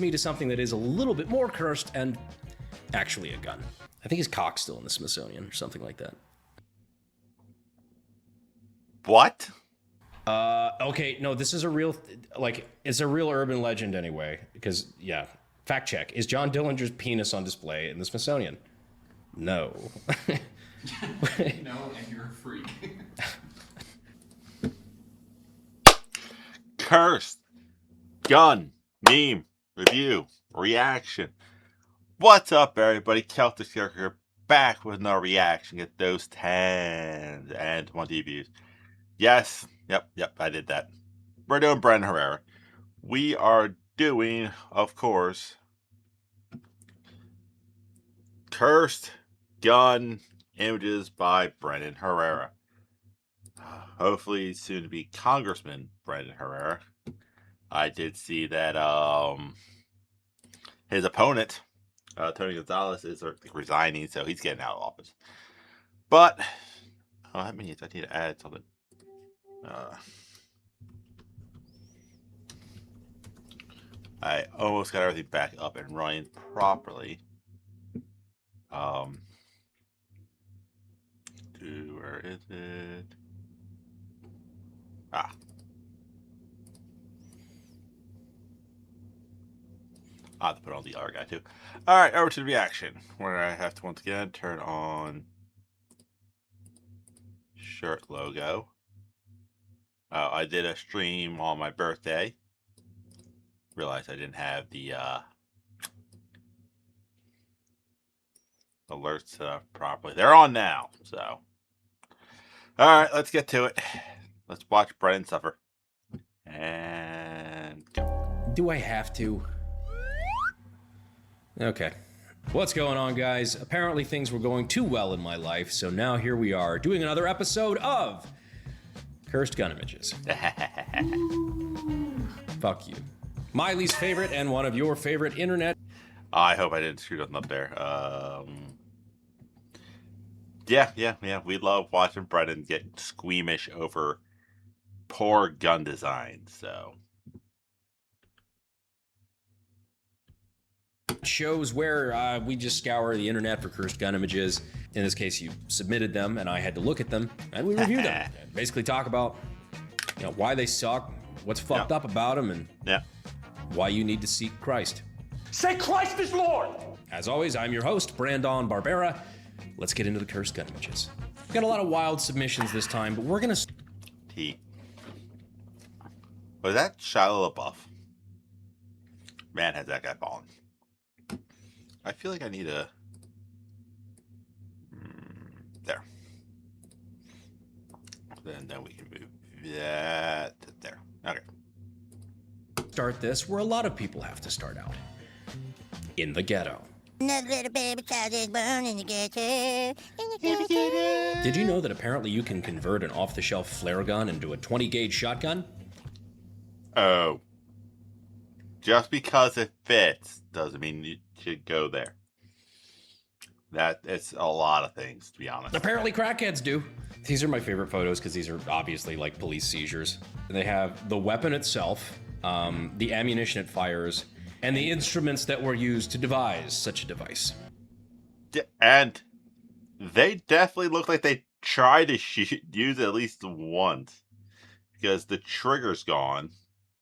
me to something that is a little bit more cursed and actually a gun. I think his cock's still in the Smithsonian or something like that. What? Okay, no, this is a real, it's a real urban legend anyway. Because, yeah, fact check. Is John Dillinger's penis on display in the Smithsonian? No. No, and you're a freak. Cursed gun meme review reaction. What's up, everybody? Celtic here, back with another reaction. Get those 10 and 20 views. Yes, yep, I did that. We're doing Brendan Herrera. We are doing, of course, Cursed Gun Images by Brendan Herrera. Hopefully soon to be Congressman Brendan Herrera. I did see that his opponent, Tony Gonzalez, is resigning, so he's getting out of office. But that means I need to add something. I almost got everything back up and running properly. Where is it? I'll have to put on the other guy too. Alright, over to the reaction, where I have to once again turn on shirt logo. I did a stream on my birthday. Realized I didn't have the alerts set up properly. They're on now, so. Alright, let's get to it. Let's watch Brendan suffer. And go. Do I have to? Okay. What's going on, guys? Apparently things were going too well in my life, so now here we are doing another episode of Cursed Gun Images. Fuck you. My least favorite and one of your favorite internet. I hope I didn't screw nothing up there. Yeah. We love watching Brendan get squeamish over poor gun design, so. Shows where we just scour the internet for cursed gun images. In this case, you submitted them, and I had to look at them, and we reviewed them. Basically talk about, why they suck, what's fucked up about them, and why you need to seek Christ. Say Christ is Lord! As always, I'm your host, Brandon Barbera. Let's get into the cursed gun images. We've got a lot of wild submissions this time, but we're gonna... Was that Shia LaBeouf? Man, has that guy fallen. I feel like I need a... there. Then we can move that to there. Okay. Start this where a lot of people have to start out. In the ghetto. Another little baby child is born in the ghetto. Did you know that apparently you can convert an off-the-shelf flare gun into a 20-gauge shotgun? Oh. Just because it fits doesn't mean you should go there. It's a lot of things, to be honest. Apparently crackheads do. These are my favorite photos because these are obviously like police seizures. They have the weapon itself, the ammunition it fires, and the instruments that were used to devise such a device. And they definitely look like they tried to use it at least once. Because the trigger's gone.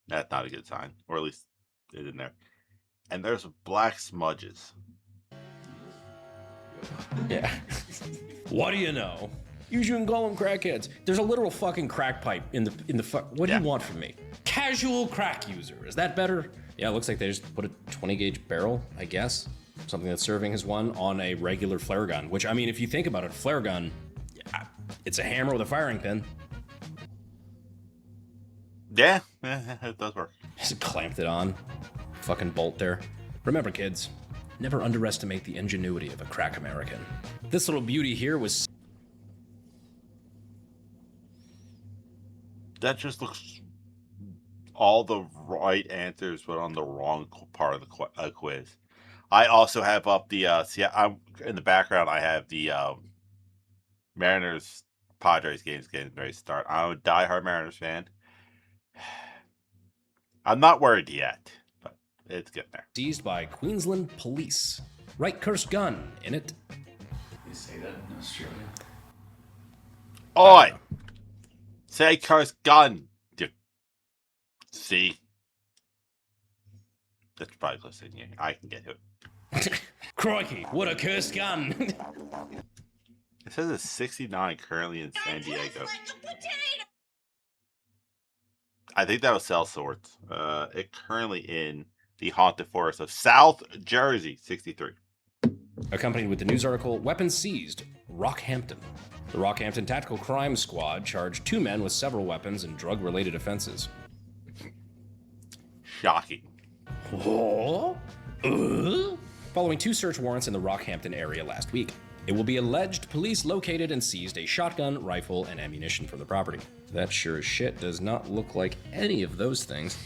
That's not a good sign. Or at least it in there. And there's black smudges. Yeah. What do you know? You shouldn't call them crackheads. There's a literal fucking crack pipe in the what do you want from me? Casual crack user. Is that better? Yeah, it looks like they just put a 20-gauge barrel, I guess. Something that's serving as one on a regular flare gun. Which, I mean, if you think about it, flare gun, it's a hammer with a firing pin. Yeah, it does work. Just clamped it on. Fucking bolt there. Remember, kids, never underestimate the ingenuity of a crack American. This little beauty here was... That just looks all the right answers, but on the wrong part of the quiz. I also have up the, I'm in the background, I have the Mariners Padres games getting ready to start. I'm a diehard Mariners fan. I'm not worried yet, but it's getting there. Seized by Queensland police. Right cursed gun in it. They say that in Australia. Oi! Say curse gun. You see? That's probably close to you. I can get it. Crikey, what a cursed gun! It says it's 69 currently in San Diego. I think that was Cell Swords. It currently in the haunted forest of South Jersey, 63. Accompanied with the news article, weapons seized, Rockhampton. The Rockhampton Tactical Crime Squad charged 2 men with several weapons and drug-related offenses. Shocking. Following 2 search warrants in the Rockhampton area last week. It will be alleged police located and seized a shotgun, rifle, and ammunition from the property. That sure as shit does not look like any of those things.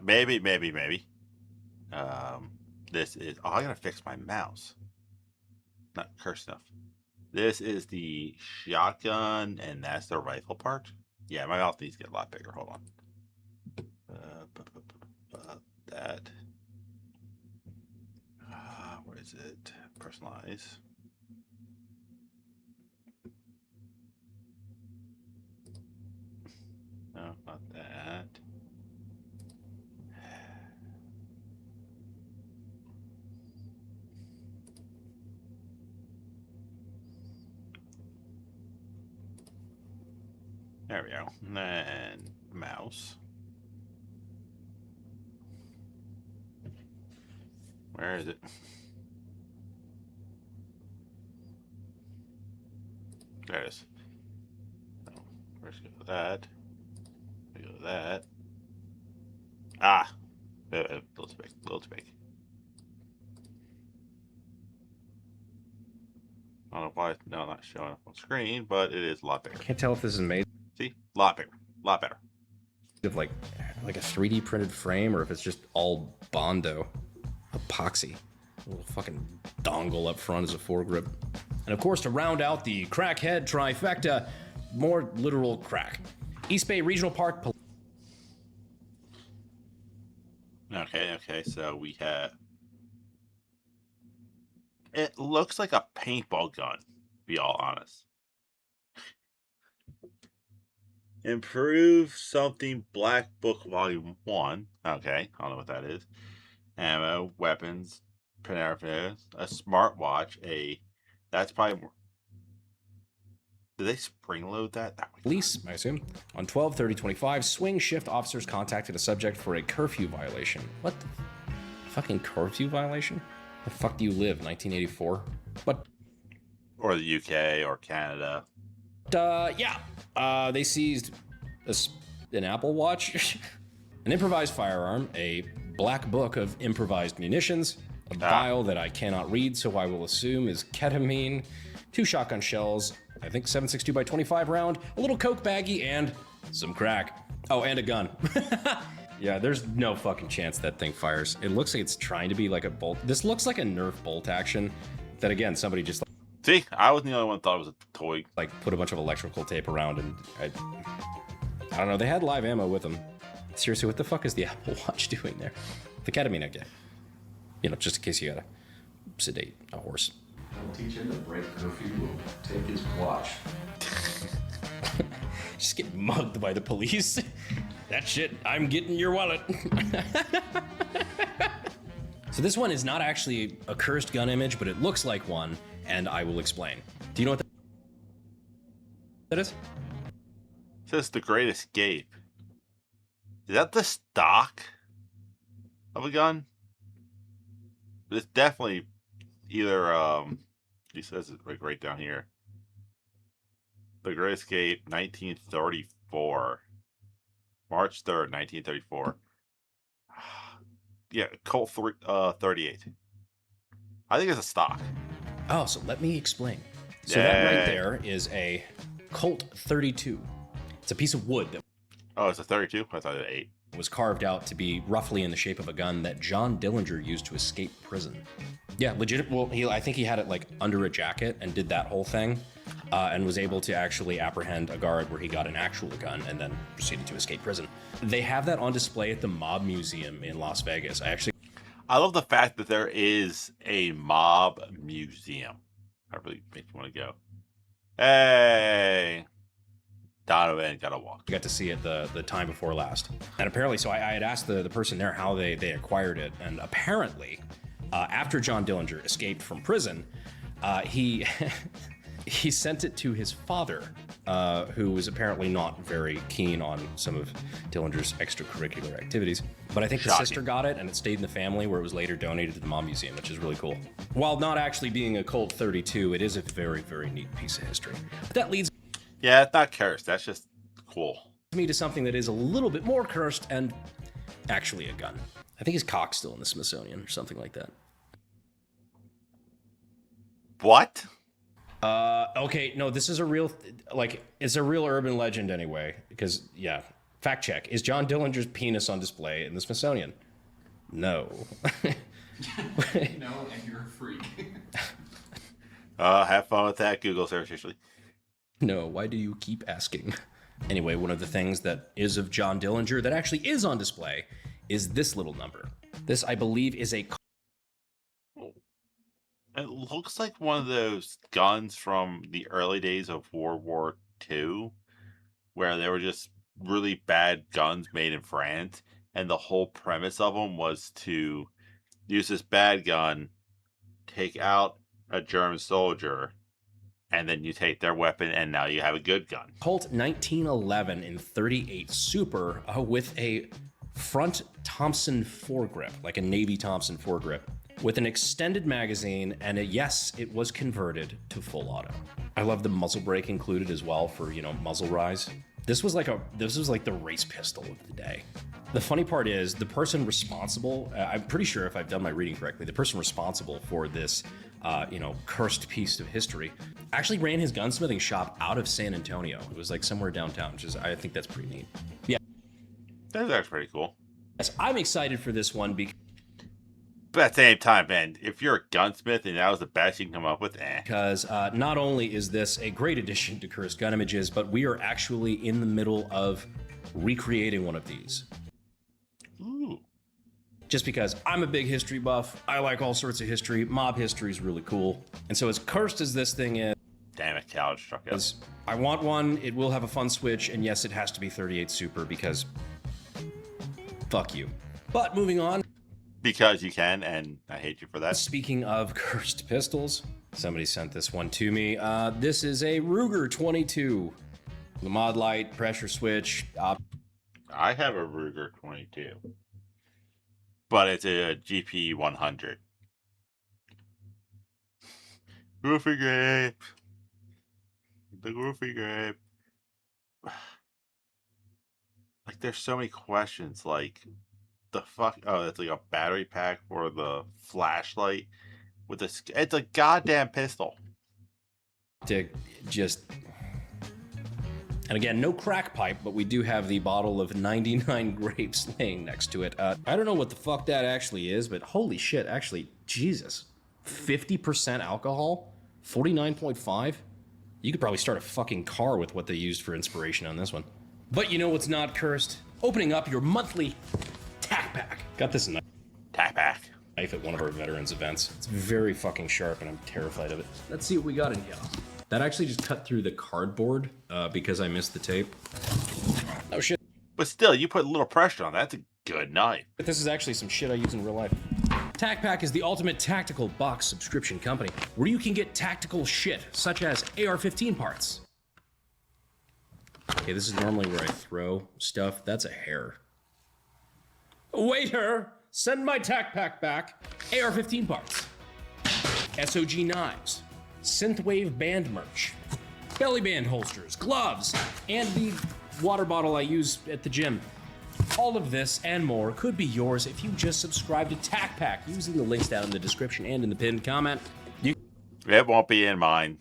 Maybe. This is. Oh, I gotta fix my mouse. Not curse stuff. This is the shotgun, and that's the rifle part. Yeah, my mouse needs to get a lot bigger. Hold on. That. Where is it? Personalize. No, not that. There we go. And then mouse. Where is it? There it is. So, first go to that. We go to that. Ah! A little too big. A little too big. I don't know why it's not showing up on screen, but it is a lot bigger. Can't tell if this is made See? A lot bigger. A lot better. of like a 3D printed frame or if it's just all Bondo. Epoxy. A little fucking dongle up front as a foregrip. And of course, to round out the crackhead trifecta, more literal crack. East Bay Regional Park. Okay, so we have... It looks like a paintball gun, to be all honest. Improve something Black Book Volume 1. Okay, I don't know what that is. Ammo, weapons, paraphernalia, a smartwatch, that's probably more. Did they spring load that? Police, I assume, on 12/30/25, swing shift officers contacted a subject for a curfew violation. What the fucking curfew violation? The fuck do you live, 1984? What? Or the UK or Canada. They seized an Apple Watch, an improvised firearm, a black book of improvised munitions, a vial that I cannot read, so I will assume is ketamine, 2 shotgun shells, I think 7.62 by 25 round, a little Coke baggie, and some crack. Oh, and a gun. Yeah, there's no fucking chance that thing fires. It looks like it's trying to be like a bolt. This looks like a Nerf bolt action that, again, somebody just See, I was the only one that thought it was a toy. like put a bunch of electrical tape around and I don't know. They had live ammo with them. Seriously, what the fuck is the Apple Watch doing there? The ketamine, I get. You know, just in case you gotta sedate a horse. I'll teach him to break curfew. We'll take his watch. Just get mugged by the police. That shit, I'm getting your wallet. So this one is not actually a cursed gun image, but it looks like one, and I will explain. Do you know what that is? It says The Great Escape. Is that the stock of a gun? It's definitely either, he says it right down here. The Great Escape, 1934. March 3rd, 1934. Yeah, Colt 38. I think it's a stock. Oh, so let me explain. So that right there is a Colt 32. It's a piece of wood that Oh, it's a 32? I thought it was 8. was carved out to be roughly in the shape of a gun that John Dillinger used to escape prison. Yeah, legit. Well, I think he had it like under a jacket and did that whole thing. and was able to actually apprehend a guard where he got an actual gun and then proceeded to escape prison. They have that on display at the Mob Museum in Las Vegas. I love the fact that there is a mob museum. I really make you want to go. Hey, Donovan got to walk. got to see it the time before last. And apparently, so I had asked the person there how they acquired it. And apparently, after John Dillinger escaped from prison, he he sent it to his father, who was apparently not very keen on some of Dillinger's extracurricular activities. But I think the sister got it, and it stayed in the family, where it was later donated to the Mob Museum, which is really cool. While not actually being a Colt 32, it is a very, very neat piece of history. But that leads Yeah, it's not cursed. That's just cool. me to something that is a little bit more cursed and actually a gun. I think his cock's still in the Smithsonian or something like that. What? Okay, no, this is a real, it's a real urban legend anyway, because, yeah, fact check. Is John Dillinger's penis on display in the Smithsonian? No. No, and you're a freak. Have fun with that Google search, usually. No, why do you keep asking? Anyway, one of the things that is of John Dillinger that actually is on display is this little number. This, I believe, is a... It looks like one of those guns from the early days of World War II, where they were just really bad guns made in France, and the whole premise of them was to use this bad gun, take out a German soldier, and then you take their weapon, and now you have a good gun. Colt 1911 in 38 Super with a front Thompson foregrip, like a Navy Thompson foregrip, with an extended magazine, and yes, it was converted to full auto. I love the muzzle brake included as well for, muzzle rise. This was like the race pistol of the day. The funny part is the person responsible, I'm pretty sure if I've done my reading correctly, the person responsible for this, cursed piece of history actually ran his gunsmithing shop out of San Antonio. It was like somewhere downtown, I think that's pretty neat. Yeah. That's actually pretty cool. Yes, I'm excited for this one But at the same time, man, if you're a gunsmith and that was the best you can come up with, because not only is this a great addition to Cursed Gun Images, but we are actually in the middle of recreating one of these. Ooh. Just because I'm a big history buff, I like all sorts of history. Mob history is really cool. And so as cursed as this thing is, Damn it, Cal struck us. I want one, it will have a fun switch, and yes, it has to be 38 Super because fuck you. But moving on. Because you can, and I hate you for that. Speaking of cursed pistols, somebody sent this one to me. This is a Ruger 22. The mod light, pressure switch. I have a Ruger 22. But it's a GP 100. Roofing grape. The roofing grape. Like, there's so many questions. Like, the fuck? Oh, it's like a battery pack for the flashlight. With this, it's a goddamn pistol. To just... And again, no crack pipe, but we do have the bottle of 99 grapes laying next to it. I don't know what the fuck that actually is, but holy shit, actually, Jesus. 50% alcohol? 49.5? You could probably start a fucking car with what they used for inspiration on this one. But you know what's not cursed? Opening up your monthly tack pack. Got this Tack pack. knife at one of our veterans events. It's very fucking sharp and I'm terrified of it. Let's see what we got in here. That actually just cut through the cardboard because I missed the tape. Oh shit. But still, you put a little pressure on that. That's a good knife. But this is actually some shit I use in real life. TacPack is the ultimate tactical box subscription company where you can get tactical shit such as AR-15 parts. Okay, this is normally where I throw stuff. That's a hair. Waiter, send my TacPack back. AR-15 parts. SOG knives. Synthwave band merch. Belly band holsters, gloves, and the water bottle I use at the gym. All of this and more could be yours if you just subscribe to TacPack using the links down in the description and in the pinned comment. It won't be in mine.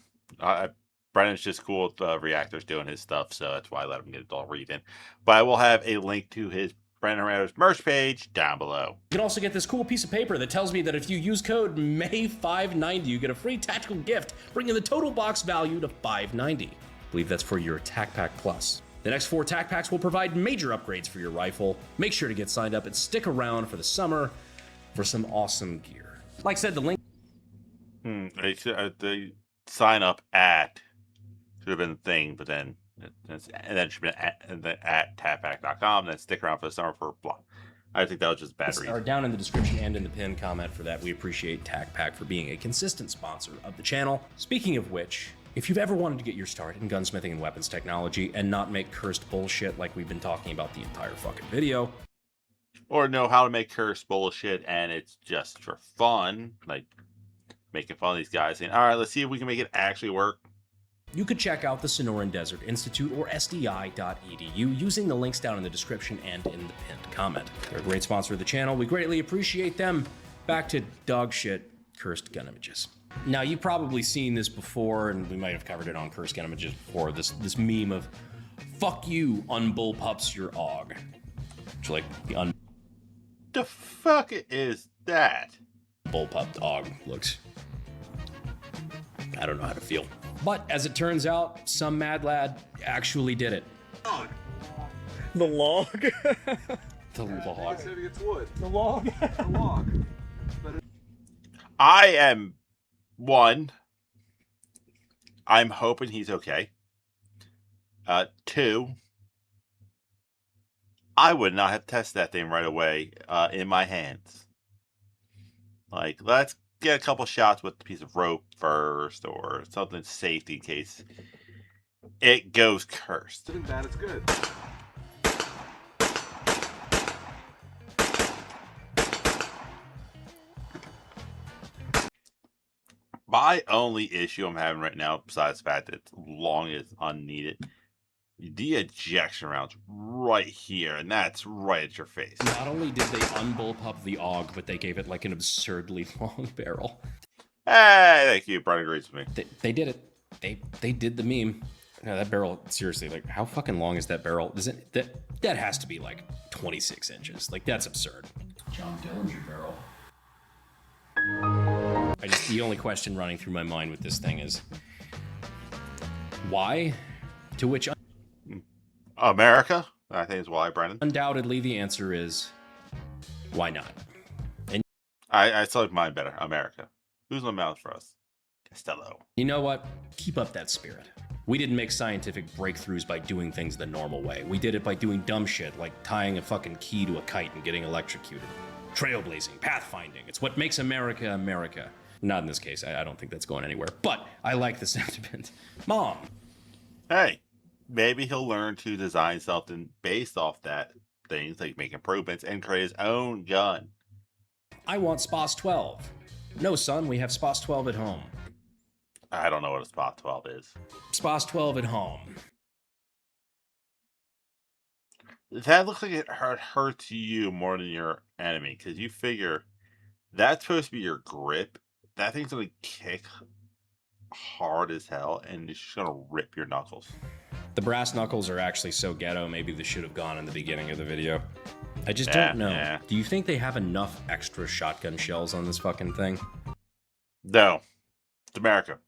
Brennan's just cool with Reactors doing his stuff, so that's why I let him get it all read in. But I will have a link to his Brandon Herrera's merch page down below. You can also get this cool piece of paper that tells me that if you use code MAY590, you get a free tactical gift, bringing the total box value to $590. I believe that's for your Tac Pack Plus. The next 4 Tac Packs will provide major upgrades for your rifle. Make sure to get signed up and stick around for the summer for some awesome gear. Like I said, the link. They sign up at should have been the thing, but then it should have been at tappack.com. Then stick around for the summer for blah. I think that was just bad reason. Are down in the description and in the pinned comment for that. We appreciate Tac Pack for being a consistent sponsor of the channel. Speaking of which, if you've ever wanted to get your start in gunsmithing and weapons technology and not make cursed bullshit like we've been talking about the entire fucking video, or know how to make cursed bullshit and it's just for fun, like making fun of these guys saying, all right, let's see if we can make it actually work. you could check out the Sonoran Desert Institute or SDI.edu using the links down in the description and in the pinned comment. They're a great sponsor of the channel. We greatly appreciate them. Back to dog shit cursed gun images. Now, you've probably seen this before, and we might have covered it on Cursed Gun Images before, this meme of, fuck you, unbullpups your AUG. Which, like, the The fuck is that? unbullpupped AUG looks. I don't know how to feel. But, as it turns out, some mad lad actually did it. The log. The log. The log. I am one. I'm hoping he's okay. 2. I would not have tested that thing right away in my hands. Like, let's get a couple shots with a piece of rope first or something safety in case it goes cursed. Isn't bad, it's good. My only issue I'm having right now, besides the fact that it's long as unneeded, the ejection round's right here, and that's right at your face. Not only did they unbullpup the AUG, but they gave it like an absurdly long barrel. Hey, thank you. Brian agrees with me. They did it. They did the meme. No, that barrel, seriously, like, how fucking long is that barrel? Is it that has to be like 26 inches. Like, that's absurd. John Dillinger barrel. The only question running through my mind with this thing is, why? To which America? I think is why, Brendan. undoubtedly the answer is, why not? And I still like mine better. America. Who's in the mouth for us? Costello. you know what? Keep up that spirit. We didn't make scientific breakthroughs by doing things the normal way. We did it by doing dumb shit like tying a fucking key to a kite and getting electrocuted. Trailblazing, pathfinding. It's what makes America America. Not in this case. I don't think that's going anywhere. But I like the sentiment. Mom. Hey, maybe he'll learn to design something based off that. Things like make improvements and create his own gun. I want SPOS 12. No, son, we have SPOS 12 at home. I don't know what a Spot 12 is. SPOS 12 at home. That looks like it hurts you more than your enemy, because you figure that's supposed to be your grip. That thing's going to kick hard as hell, and it's just going to rip your knuckles. The brass knuckles are actually so ghetto, maybe this should have gone in the beginning of the video. I just don't know. Yeah. Do you think they have enough extra shotgun shells on this fucking thing? No. It's America.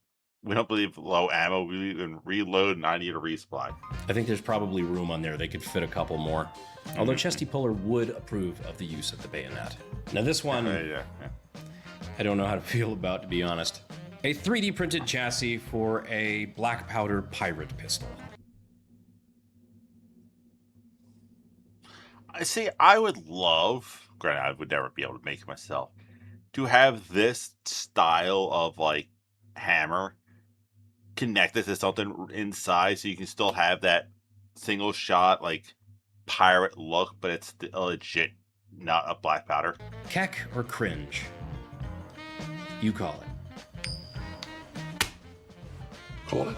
We don't believe low ammo. We can reload and I need a resupply. I think there's probably room on there. They could fit a couple more. Although Chesty Puller would approve of the use of the bayonet. Now this one, Yeah. I don't know how to feel about, to be honest. A 3D printed chassis for a black powder pirate pistol. I see. I would love, granted, I would never be able to make it myself, to have this style of like hammer connected to something inside, so you can still have that single shot like pirate look, but it's legit not a black powder. Keck or cringe? You call it. Call it.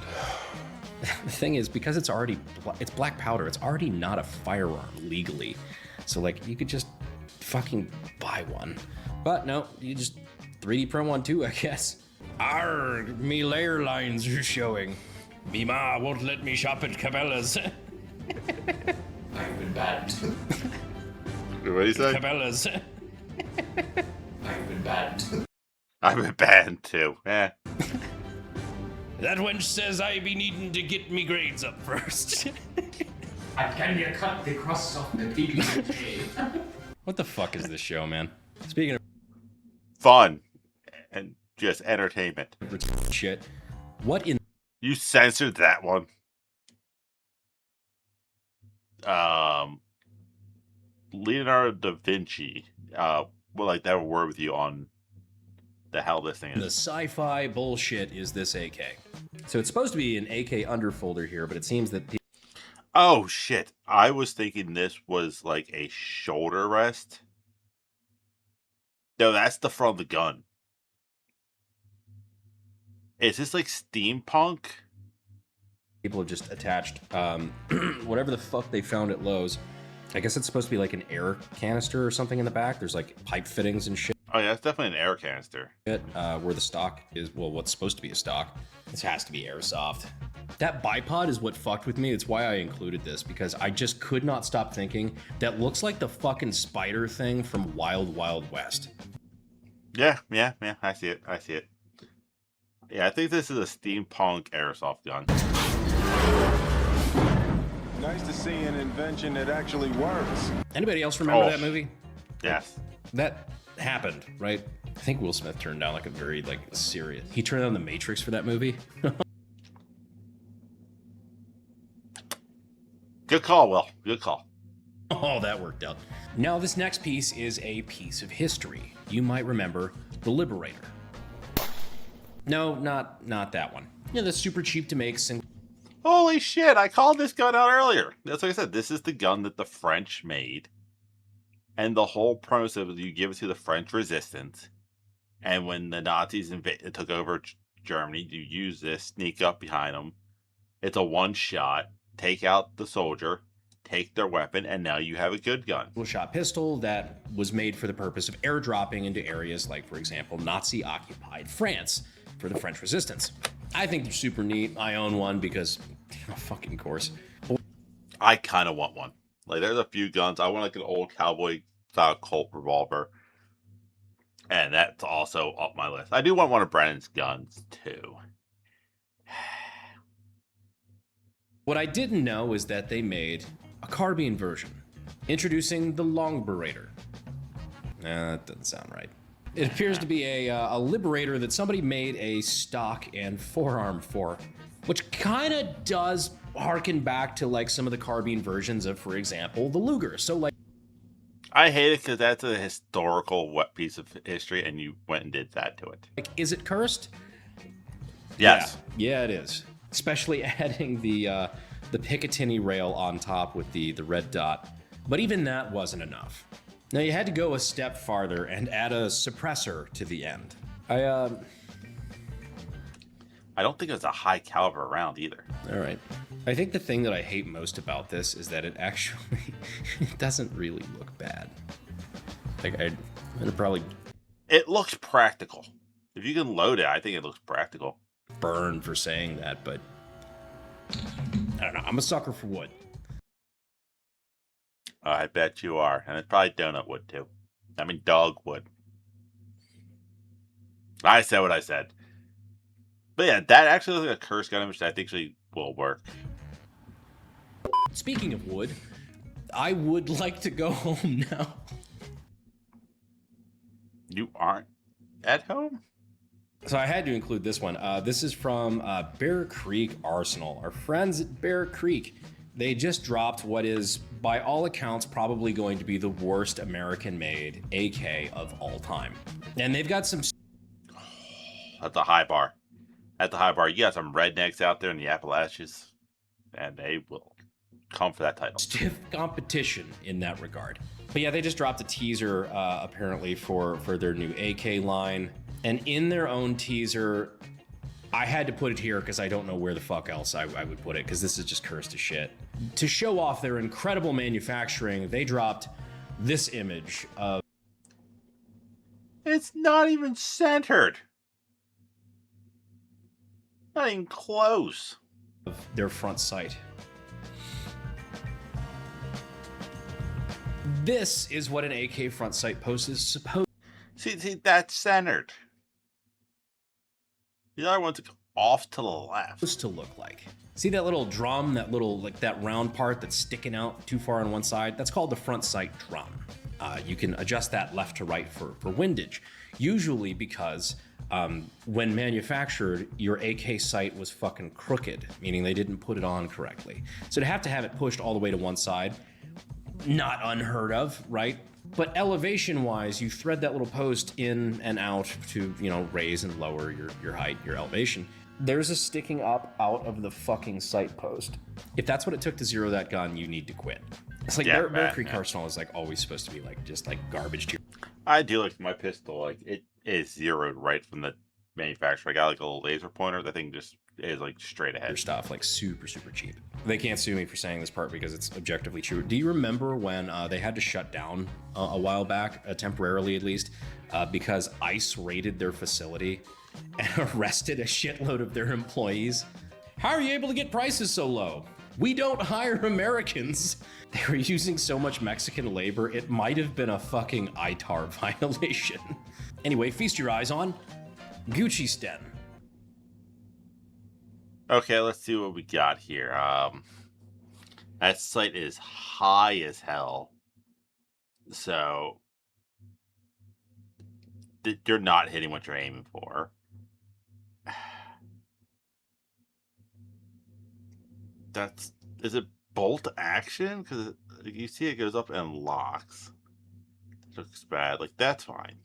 The thing is, because it's already it's black powder, it's already not a firearm legally. So like you could just fucking buy one. But no, you just 3D print one too, I guess. Arrgh, me layer lines are showing. Me ma won't let me shop at Cabela's. I've been bad. What do you say? Cabela's. I've been banned. I've been banned too. Eh. That wench says I be needing to get me grades up first. Can you cut the crust off the PB&J? What the fuck is this show, man? Speaking Fun and just entertainment. of shit, what in You censored that one. Leonardo da Vinci. Would like to have a word with you on the hell this thing the is. sci-fi bullshit is this AK? So it's supposed to be an AK underfolder here, but it seems that Oh shit! I was thinking this was like a shoulder rest. No, that's the front of the gun. Is this like steampunk? people have just attached whatever the fuck they found at Lowe's. I guess it's supposed to be like an air canister or something in the back. There's like pipe fittings and shit. Oh yeah, it's definitely an air canister. Where the stock is, well, what's supposed to be a stock. This has to be airsoft. That bipod is what fucked with me. It's why I included this, because I just could not stop thinking that looks like the fucking spider thing from Wild Wild West. Yeah. I see it. Yeah, I think this is a steampunk airsoft gun. Nice to see an invention that actually works. Anybody else remember Oh. that movie? Yes. That happened, right? I think Will Smith turned down like a very like serious. He turned down The Matrix for that movie. Good call, Will. Good call. Oh, that worked out. Now, this next piece is a piece of history. You might remember the Liberator. No, not that one. Yeah, that's super cheap to make. Holy shit, I called this gun out earlier. That's like I said, this is the gun that the French made. And the whole premise of it, you give it to the French resistance. And when the Nazis took over Germany, you use this, sneak up behind them. It's a one shot, take out the soldier, take their weapon, and now you have a good gun. Shot pistol that was made for the purpose of airdropping into areas like, for example, Nazi-occupied France for the French resistance. I think they're super neat. I own one because, fucking course. I kind of want one. Like, there's a few guns. I want like an old cowboy style Colt revolver. And that's also up my list. I do want one of Brennan's guns, too. What I didn't know is that they made a carbine version, introducing the Long Berator. That doesn't sound right. It appears to be a Liberator that somebody made a stock and forearm for, which kind of does harken back to like some of the carbine versions of, for example, the Luger. So like, I hate it because that's a historical wet piece of history, and you went and did that to it. is it cursed? Yes. Yeah, it is. Especially adding the Picatinny rail on top with the red dot. But even that wasn't enough. Now you had to go a step farther and add a suppressor to the end. I don't think it was a high caliber round either. All right. I think the thing that I hate most about this is that it actually it doesn't really look bad. Like I'd probably It looks practical. If you can load it, I think it looks practical. burn for saying that, but I don't know. I'm a sucker for wood. I bet you are. And it's probably donut wood, too. I mean, dog wood. I said what I said. But yeah, that actually looks like a curse gun, which I think actually will work. Speaking of wood, I would like to go home now. You aren't at home? So I had to include this one. This is from Bear Creek Arsenal. Our friends at Bear Creek, they just dropped what is, by all accounts, probably going to be the worst American-made AK of all time. And they've got some At the high bar. At the high bar, you got some rednecks out there in the Appalachians, and they will come for that title. stiff competition in that regard. But yeah, they just dropped a teaser apparently for their new AK line. And in their own teaser, I had to put it here because I don't know where the fuck else I would put it, because this is just cursed as shit. To show off their incredible manufacturing, they dropped this image of It's not even centered. Not even close. their front sight. This is what an AK front sight post is supposed See, that's centered. The other one's off to the left. to look like. See that little drum, that little, like that round part that's sticking out too far on one side? That's called the front sight drum. You can adjust that left to right for windage. Usually because when manufactured, your AK sight was fucking crooked, meaning they didn't put it on correctly. So to have it pushed all the way to one side, not unheard of, right? But elevation-wise, you thread that little post in and out to, you know, raise and lower your height, your elevation. There's a sticking up out of the fucking sight post. If that's what it took to zero that gun, you need to quit. It's like Mercury Arsenal is like always supposed to be like just like garbage to I do like my pistol. Like it is zeroed right from the manufacturer. I got like a little laser pointer. That thing just is like straight ahead. your stuff, like super cheap. They can't sue me for saying this part because it's objectively true. Do you remember when they had to shut down a while back, temporarily at least, because ICE raided their facility and arrested a shitload of their employees? How are you able to get prices so low? We don't hire Americans. They were using so much Mexican labor, it might have been a fucking ITAR violation. Anyway, feast your eyes on Gucci Sten. Okay, let's see what we got here. That sight is high as hell. So you're not hitting what you're aiming for. Is it bolt action? Because you see it goes up and locks. It looks bad. Like, that's fine.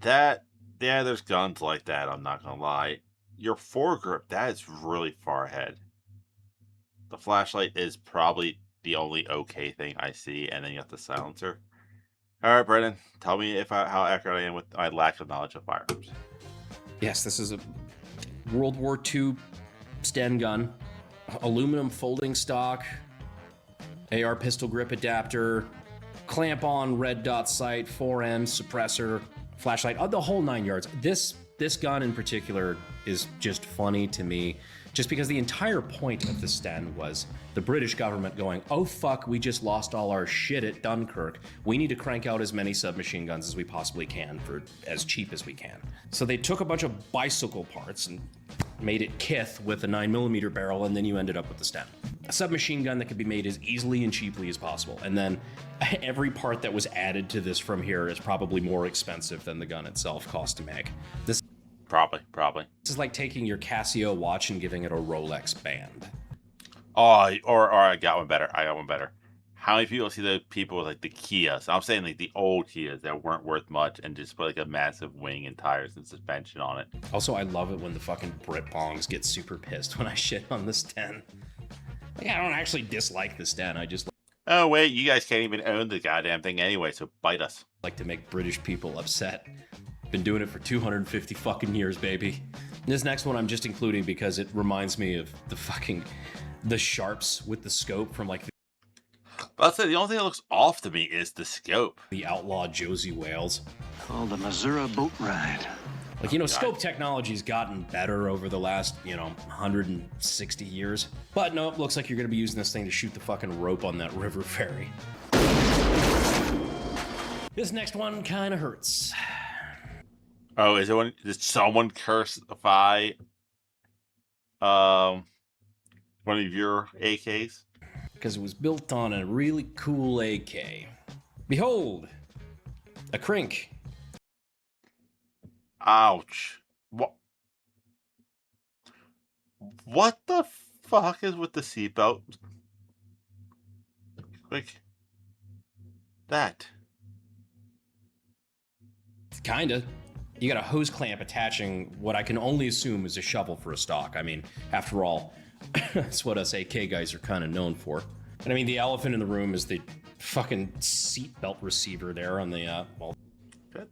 Yeah, there's guns like that, I'm not gonna lie. Your foregrip, that is really far ahead. The flashlight is probably the only okay thing I see, and then you got the silencer. All right, Brennan, tell me how accurate I am with my lack of knowledge of firearms. Yes, this is a World War II Sten gun, aluminum folding stock, AR pistol grip adapter, clamp on red dot sight, 4N suppressor, flashlight, the whole 9 yards. This gun in particular is just funny to me, just because the entire point of the Sten was the British government going, oh fuck, we just lost all our shit at Dunkirk. We need to crank out as many submachine guns as we possibly can for as cheap as we can. So they took a bunch of bicycle parts and made it kith with a 9mm barrel, and then you ended up with the Sten. A submachine gun that could be made as easily and cheaply as possible. And then every part that was added to this from here is probably more expensive than the gun itself cost to make. This Probably. is like taking your Casio watch and giving it a Rolex band. Oh, or I got one better. How many people see the people with like the Kias? I'm saying like the old Kias that weren't worth much and just put like a massive wing and tires and suspension on it. Also, I love it when the fucking Brit bongs get super pissed when I shit on the Sten. Like, I don't actually dislike the Sten, I just Oh wait, you guys can't even own the goddamn thing anyway, so bite us. like to make British people upset. Been doing it for 250 fucking years, baby. This next one I'm just including because it reminds me of the Sharps with the scope from like I'll say the only thing that looks off to me is the scope. the outlaw Josie Wales. Called the Missouri Boat Ride. Like, scope technology's gotten better over the last, 160 years. But no, it looks like you're gonna be using this thing to shoot the fucking rope on that river ferry. This next one kinda hurts. Oh, did someone crucify one of your AKs? Because it was built on a really cool AK. Behold, a Krink. Ouch. What the fuck is with the seatbelt? Like that. Kinda. You got a hose clamp attaching what I can only assume is a shovel for a stock. I mean, after all, that's what us AK guys are kind of known for. And I mean, the elephant in the room is the fucking seatbelt receiver there on the, That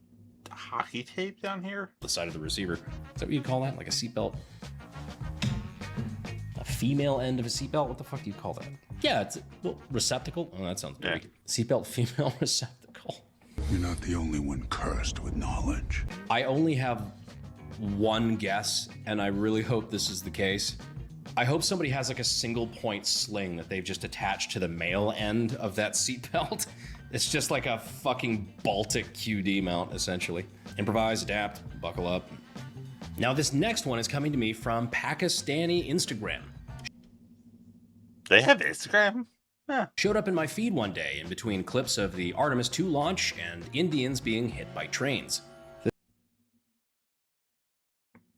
hockey tape down here? the side of the receiver. Is that what you call that? Like a seatbelt? A female end of a seatbelt? What the fuck do you call that? Yeah, it's a receptacle. Oh, that sounds dirty. Yeah. Seatbelt female receptacle. You're not the only one cursed with knowledge. I only have one guess, and I really hope this is the case. I hope somebody has like a single point sling that they've just attached to the male end of that seatbelt. It's just like a fucking Baltic QD mount, essentially. Improvise, adapt, buckle up. Now this next one is coming to me from Pakistani Instagram. They have Instagram? Huh. Showed up in my feed one day in between clips of the Artemis 2 launch and Indians being hit by trains.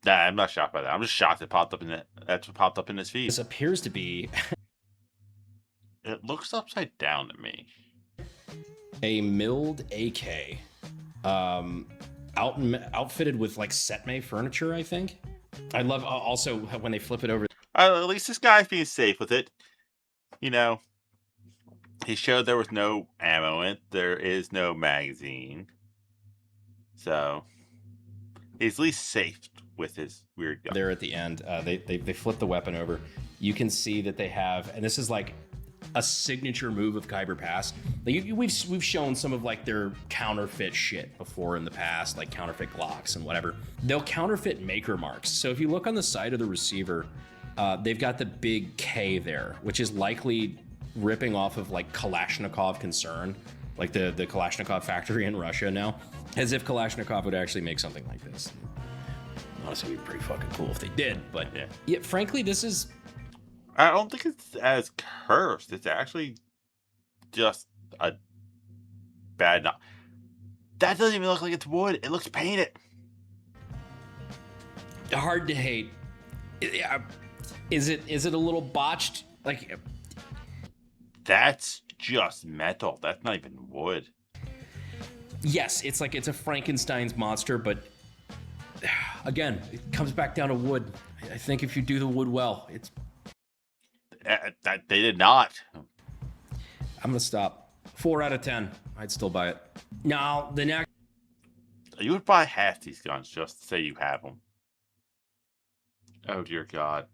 Nah, I'm not shocked by that. I'm just shocked it popped up in it. That's what popped up in this feed. This appears to be It looks upside down to me. a milled AK, outfitted with like Setme furniture, I think. I love also when they flip it over. At least this guy's being safe with it. You know, he showed there was no ammo in it. There is no magazine. So, he's at least safe with his weird gun. There at the end, they flip the weapon over. You can see that they have, and this is like a signature move of Khyber Pass. Like we've shown some of like their counterfeit shit before in the past, like counterfeit Glocks and whatever. They'll counterfeit maker marks. So if you look on the side of the receiver, they've got the big K there, which is likely ripping off of like Kalashnikov Concern, like the Kalashnikov factory in Russia now, as if Kalashnikov would actually make something like this. Honestly, it'd be pretty fucking cool if they did, but yeah, frankly, this is... I don't think it's as cursed. It's actually just a bad... That doesn't even look like it's wood. It looks painted. Hard to hate. Is it a little botched? Like... That's just metal. That's not even wood. Yes, it's like it's a Frankenstein's monster, but... Again, it comes back down to wood. I think if you do the wood well, it's... That they did not. I'm gonna stop. 4 out of 10. I'd still buy it. Now, the next... You would buy half these guns just to say you have them. Oh, dear God.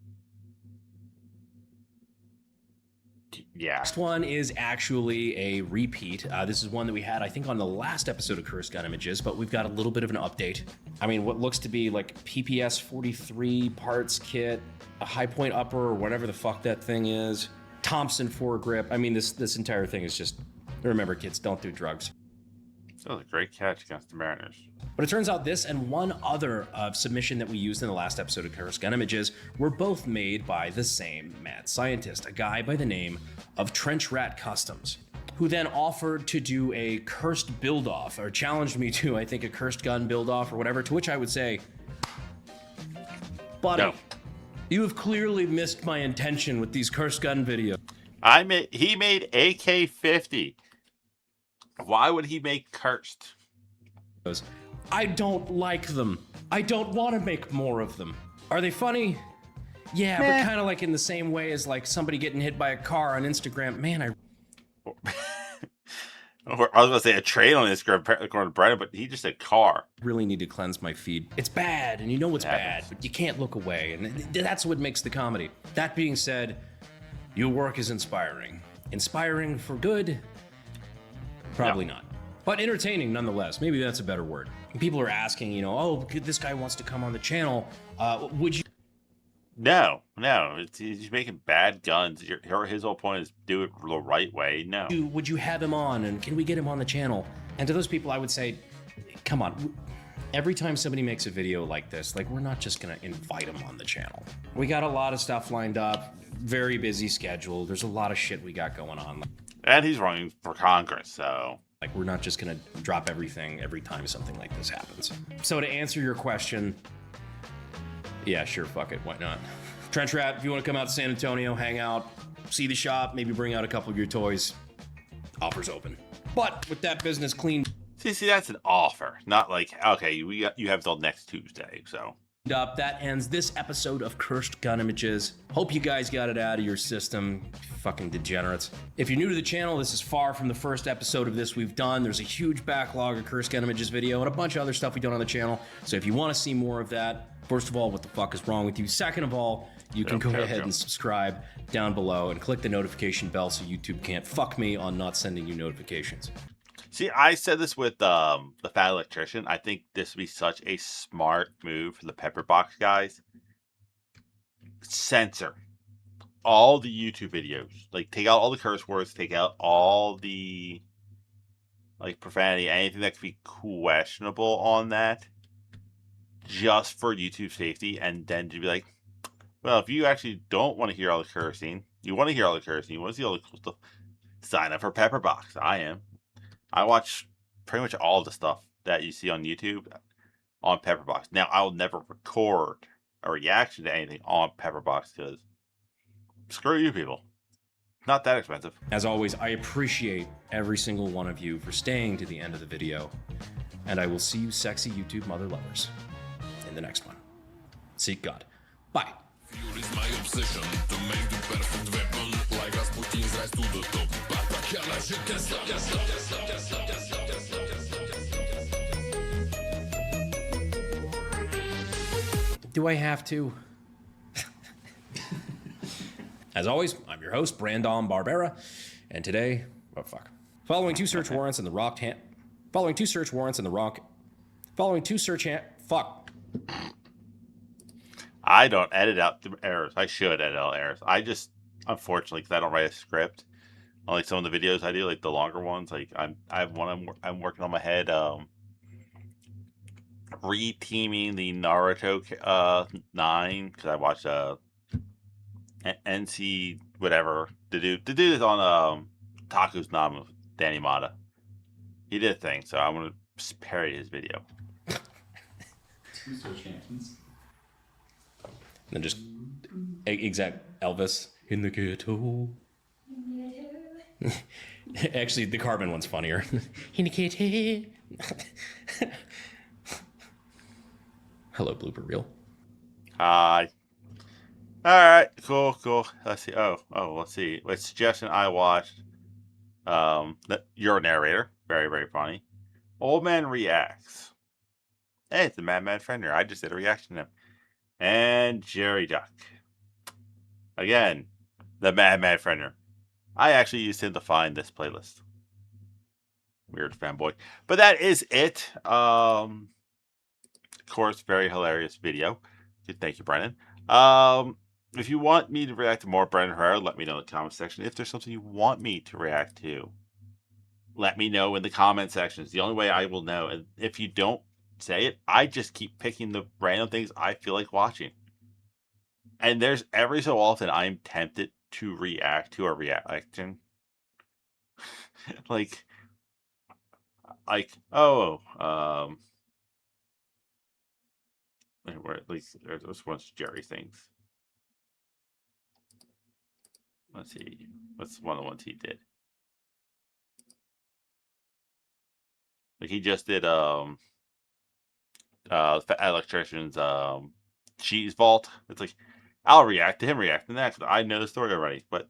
Yeah. Next one is actually a repeat. This is one that we had, I think, on the last episode of Cursed Gun Images, but we've got a little bit of an update. I mean, what looks to be like PPS 43 parts kit, a high point upper, or whatever the fuck that thing is, Thompson foregrip. I mean, this entire thing is just... Remember, kids, don't do drugs. That was a great catch against the Mariners. But it turns out this and one other submission that we used in the last episode of Cursed Gun Images were both made by the same mad scientist, a guy by the name of Trench Rat Customs, who then offered to do a cursed build-off, or challenged me to, I think, a cursed gun build-off or whatever, to which I would say, buddy, No. You have clearly missed my intention with these cursed gun videos. He made AK-50. Why would he make cursed? I don't like them. I don't want to make more of them. Are they funny? Yeah, but kind of like in the same way as like somebody getting hit by a car on Instagram. Man, I I was going to say a train on Instagram, according to Brandon, but he just said car. really need to cleanse my feed. It's bad, and you know it's bad, but you can't look away, and that's what makes the comedy. That being said, your work is inspiring. Inspiring for good? Probably not. But entertaining nonetheless. Maybe that's a better word. People are asking, you know, oh, this guy wants to come on the channel. Would you... No. He's making bad guns. His whole point is do it the right way. No. Would you have him on, and can we get him on the channel? And to those people, I would say, come on. Every time somebody makes a video like this, like, we're not just gonna invite him on the channel. We got a lot of stuff lined up, very busy schedule. There's a lot of shit we got going on. And he's running for Congress, so... Like, we're not just gonna drop everything every time something like this happens. So to answer your question, yeah, sure, fuck it, why not? Trench Rat, if you want to come out to San Antonio, hang out, see the shop, maybe bring out a couple of your toys, offers open. But with that business clean See, that's an offer, not like, okay, you have till next Tuesday, so... up, that ends this episode of Cursed Gun Images. Hope you guys got it out of your system, fucking degenerates. If you're new to the channel, this is far from the first episode of this we've done. There's a huge backlog of Cursed Gun Images video and a bunch of other stuff we've done on the channel. So if you want to see more of that, first of all, what the fuck is wrong with you? Second of all, you can go ahead and subscribe down below and click the notification bell so YouTube can't fuck me on not sending you notifications. See, I said this with the Fat Electrician. I think this would be such a smart move for the Pepper Box guys. Censor. all the YouTube videos. Like, take out all the curse words, take out all the, like, profanity, anything that could be questionable on that, just for YouTube safety, and then to be like, well, if you actually don't want to hear all the cursing, you want to hear all the cursing, you want to see all the cool stuff, sign up for Pepperbox. I am. I watch pretty much all the stuff that you see on YouTube on Pepperbox. Now, I will never record a reaction to anything on Pepperbox because screw you people. Not that expensive. As always, I appreciate every single one of you for staying to the end of the video, and I will see you sexy YouTube mother lovers in the next one. Seek God. Bye. Fuel is my obsession to make the perfect weapon. Like Rasputin's rise to the top. Batakiana, je can't stop, can't stop, can't stop, can't stop, can't stop, can't stop, can't stop, can't stop. Do I have to? As always, I'm your host, Brandon Barbera, and today, oh fuck. Following two search warrants in the fuck. I don't edit out the errors. I should edit out errors. I just, unfortunately, because I don't write a script on like some of the videos I do, like the longer ones. Like I have one I'm working on my head. Reteaming the Naruto 9 because I watched NC whatever the dude is on Taku's Namu, Danny Mata. He did a thing, so I'm gonna parody his video. Two search champions. And then just exact Elvis in the ghetto. Actually, the Carbon one's funnier. In the ghetto. Hello, blooper reel. Hi. All right, cool. Let's see. Let's see. What suggestion I watched? Your narrator, very very funny. Old Man Reacts. Hey, it's the Madman Fender. I just did a reaction to him. And Jerry Duck. Again, the Madman Fender. I actually used him to find this playlist. Weird fanboy. But that is it. Of course, very hilarious video. Thank you, Brennan. If you want me to react to more Brennan Herrera, let me know in the comment section. If there's something you want me to react to, let me know in the comment section. It's the only way I will know. And if you don't say it, I just keep picking the random things I feel like watching. And there's every so often I'm tempted to react to a reaction. like, where at least there's one's Jerry things. Let's see. What's one of the ones he did? Like he just did electrician's cheese vault. It's like I'll react to him reacting to that because I know the story already. But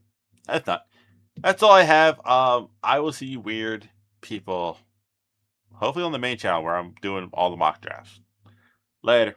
that's all I have. I will see you weird people hopefully on the main channel where I'm doing all the mock drafts. Later.